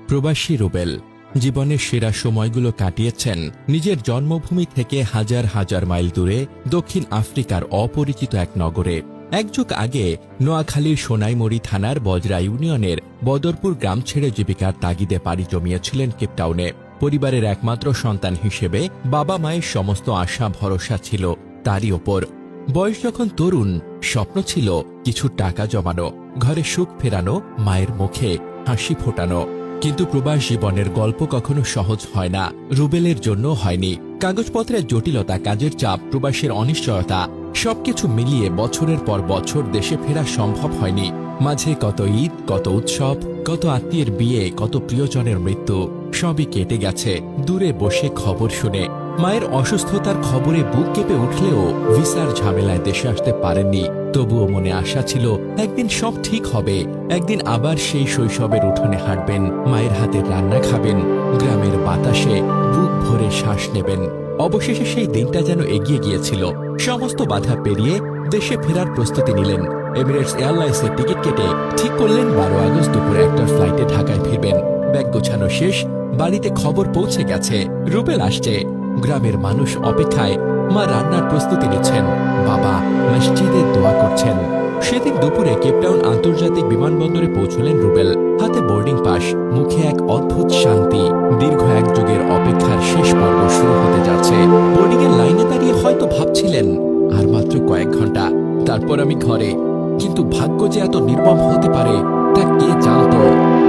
প্রবাসী রুবেল জীবনের সেরা সময়গুলো কাটিয়েছেন নিজের জন্মভূমি থেকে হাজার হাজার মাইল দূরে দক্ষিণ আফ্রিকার অপরিচিত এক নগরে। এক যুগ আগে নোয়াখালীর সোনাইমুড়ি থানার বজরা ইউনিয়নের বদরপুর গ্রাম ছেড়ে জীবিকার তাগিদে পাড়ি জমিয়েছিলেন কেপটাউনে। পরিবারের একমাত্র সন্তান হিসেবে বাবা মায়ের সমস্ত আশা ভরসা ছিল তারই ওপর। বয়স যখন তরুণ, স্বপ্ন ছিল কিছু টাকা জমানো, ঘরে সুখ ফেরানো, মায়ের মুখে হাসি ফোটানো। কিন্তু প্রবাস জীবনের গল্প কখনো সহজ হয় না। রুবেলের জন্য হয়নি। কাগজপত্রের জটিলতা, কাজের চাপ, প্রবাসের অনিশ্চয়তা সবকিছু মিলিয়ে বছরের পর বছর দেশে ফেরা সম্ভব হয়নি। মাঝে কত ঈদ, কত উৎসব, কত আত্মীয়ের বিয়ে, কত প্রিয়জনের মৃত্যু সবই কেটে গেছে দূরে বসে খবর শুনে। মায়ের অসুস্থতার খবরে বুক কেঁপে উঠলেও ভিসার ঝামেলায় দেশে আসতে পারেননি। তবুও মনে আশা ছিল একদিন সব ঠিক হবে, একদিন আবার সেই শৈশবের উঠোনে হাঁটবেন, মায়ের হাতের রান্না খাবেন, গ্রামের বাতাসে বুক ভরে শ্বাস নেবেন। অবশেষে সেই দিনটা যেন এগিয়ে গিয়েছিল। সমস্ত বাধা পেরিয়ে দেশে ফেরার প্রস্তুতি নিলেন। এমিরেটস এয়ারলাইন্সের টিকিট কেটে ঠিক করলেন 12 আগস্ট দুপুরে একটার ফ্লাইটে ঢাকায় ফিরবেন। ব্যাগ গোছানো শেষ, বাড়িতে খবর পৌঁছে গেছে রুবেল আসছে। গ্রামের মানুষ অপেক্ষায়, মা রান্নার প্রস্তুতি নিচ্ছেন, বাবা মসজিদে দোয়া করছেন। সেদিন দুপুরে কেপটাউন আন্তর্জাতিক বিমানবন্দরে পৌঁছলেন রুবেল। হাতে বোর্ডিং পাস, মুখে এক অদ্ভুত শান্তি। দীর্ঘ এক যুগের অপেক্ষার শেষ পর্ব শুরু হতে যাচ্ছে। বোর্ডিং এর লাইনে দাঁড়িয়ে হয়তো ভাবছিলেন আর মাত্র কয়েক ঘন্টা, তারপর আমি ঘরে। কিন্তু ভাগ্য যে এত নির্মম হতে পারে তা কে জানত।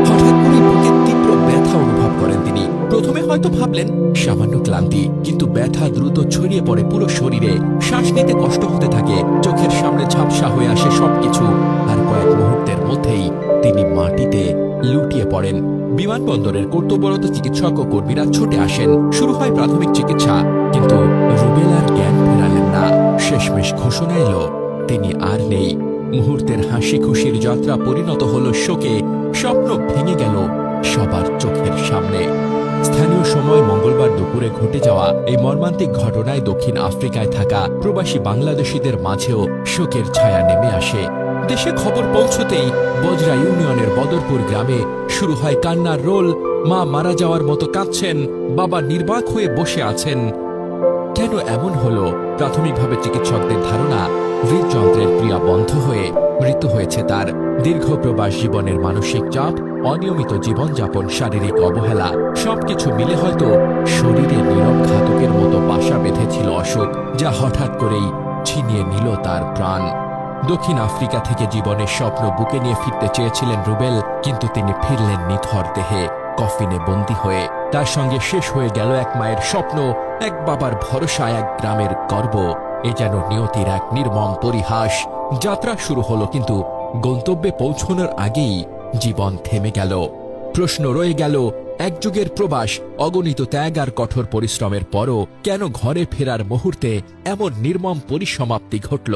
হঠাৎ করে বুকে তীব্র ব্যথা অনুভব করেন তিনি। প্রথমে হয়তো ভাবলেন সামান্য ক্লান্তি, কিন্তু ব্যথা দ্রুত ছড়িয়ে পড়ে পুরো শরীরে। শ্বাস নিতে কষ্ট হতে থাকে, চোখের সামনে ঝাপসা হয়ে আসে সবকিছু। আর কয়েক মুহূর্তের মধ্যেই তিনি মাটিতে লুটিয়ে পড়েন। বিমানবন্দরের কর্তব্যরত চিকিৎসক ও কর্মীরা ছুটে আসেন। শুরু হয় প্রাথমিক চিকিৎসা, কিন্তু রুবেল আর জ্ঞান ফেরালেন না। শেষমেশ ঘোষণা এলো তিনি আর নেই। মুহূর্তের হাসি খুশির যাত্রা পরিণত হল শোকে। স্বপ্ন ভেঙে গেল সবার চোখের সামনে। স্থানীয় সময় মঙ্গলবার দুপুরে ঘটে যাওয়া এই মর্মান্তিক ঘটনায় দক্ষিণ আফ্রিকায় থাকা প্রবাসী বাংলাদেশিদের মাঝেও শোকের ছায়া নেমে আসে। দেশে খবর পৌঁছতেই বজরা ইউনিয়নের বদরপুর গ্রামে শুরু হয় কান্নার রোল। মা মারা যাওয়ার মতো কাঁদছেন, বাবা নির্বাক হয়ে বসে আছেন। কেন এমন হলো? প্রাথমিকভাবে চিকিৎসকদের ধারণা হৃদযন্ত্রের ক্রিয়া বন্ধ হয়ে মৃত্যু হয়েছে তার। দীর্ঘ প্রবাস জীবনের মানসিক চাপ, অনিয়মিত জীবনযাপন, শারীরিক অবহেলা সবকিছু মিলে হয়তো শরীরে নীরব ঘাতকের মতো বাসা বেঁধেছিল অসুখ, যা হঠাৎ করেই ছিনিয়ে নিল তার প্রাণ। দক্ষিণ আফ্রিকা থেকে জীবনের স্বপ্ন বুকে নিয়ে ফিরতে চেয়েছিলেন রুবেল, কিন্তু তিনি ফিরলেন নিথর দেহে, কফিনে বন্দী হয়ে। তার সঙ্গে শেষ হয়ে গেল এক মায়ের স্বপ্ন, এক বাবার ভরসা, এক গ্রামের গর্ব। এ যেন নিয়তির এক নির্মম পরিহাস। যাত্রা শুরু হলো, কিন্তু গন্তব্যে পৌঁছানোর আগেই জীবন থেমে গেল। প্রশ্ন রয়ে গেল, এক যুগের প্রবাস, অগণিত ত্যাগ আর কঠোর পরিশ্রমের পরও কেন ঘরে ফেরার মুহূর্তে এমন নির্মম পরিসমাপ্তি ঘটল?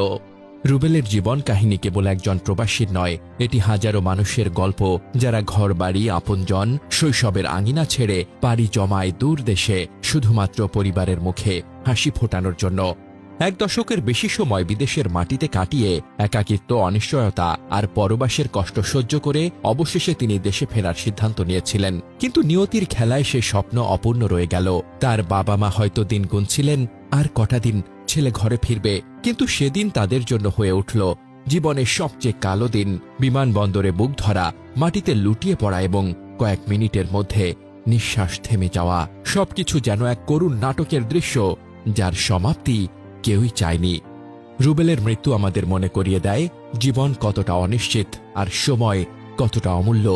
রুবেলের জীবন কাহিনী কেবল একজন প্রবাসীর নয়, এটি হাজারো মানুষের গল্প, যারা ঘরবাড়ি, আপনজন, শৈশবের আঙিনা ছেড়ে পাড়ি জমায় দূর দেশে শুধুমাত্র পরিবারের মুখে হাসি ফোটানোর জন্য। এক দশকের বেশি সময় বিদেশের মাটিতে কাটিয়ে একাকিত্ব, অনিশ্চয়তা আর পরবাসের কষ্ট সহ্য করে অবশেষে তিনি দেশে ফেরার সিদ্ধান্ত নিয়েছিলেন। কিন্তু নিয়তির খেলায় সে স্বপ্ন অপূর্ণ রয়ে গেল। তার বাবা মা হয়তো দিন গুনছিলেন, আর কটা দিন ছেলে ঘরে ফিরবে। কিন্তু সেদিন তাদের জন্য হয়ে উঠল জীবনের সবচেয়ে কালো দিন। বিমানবন্দরে বুক ধরা, মাটিতে লুটিয়ে পড়া এবং কয়েক মিনিটের মধ্যে নিঃশ্বাস থেমে যাওয়া, সবকিছু যেন এক করুণ নাটকের দৃশ্য, যার সমাপ্তি কেউই চায়নি। রুবেলের মৃত্যু আমাদের মনে করিয়ে দেয় জীবন কতটা অনিশ্চিত আর সময় কতটা অমূল্য।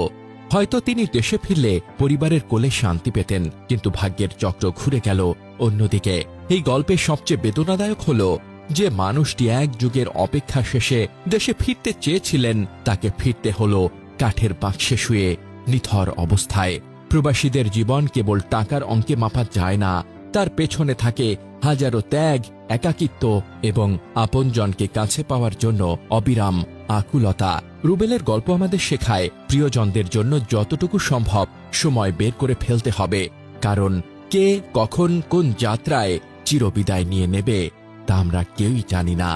হয়তো তিনি দেশে ফিরলে পরিবারের কোলে শান্তি পেতেন, কিন্তু ভাগ্যের চক্র ঘুরে গেল অন্যদিকে। এই গল্পের সবচেয়ে বেদনাদায়ক হল যে মানুষটি এক যুগের অপেক্ষা শেষে দেশে ফিরতে চেয়েছিলেন, তাকে ফিরতে হল কাঠের বাক্সে শুয়ে নিথর অবস্থায়। প্রবাসীদের জীবন কেবল টাকার অঙ্কে মাপা যায় না, তার পেছনে থাকে হাজারো ত্যাগ, একাকিত্ব এবং আপনজনকে কাছে পাওয়ার জন্য অবিরাম আকুলতা। রুবেলের গল্প আমাদের শেখায় প্রিয়জনদের জন্য যতটুকু সম্ভব সময় বের করে ফেলতে হবে, কারণ কে কখন কোন যাত্রায় চিরবিদায় নিয়ে নেবে তা আমরা কেউই জানি না।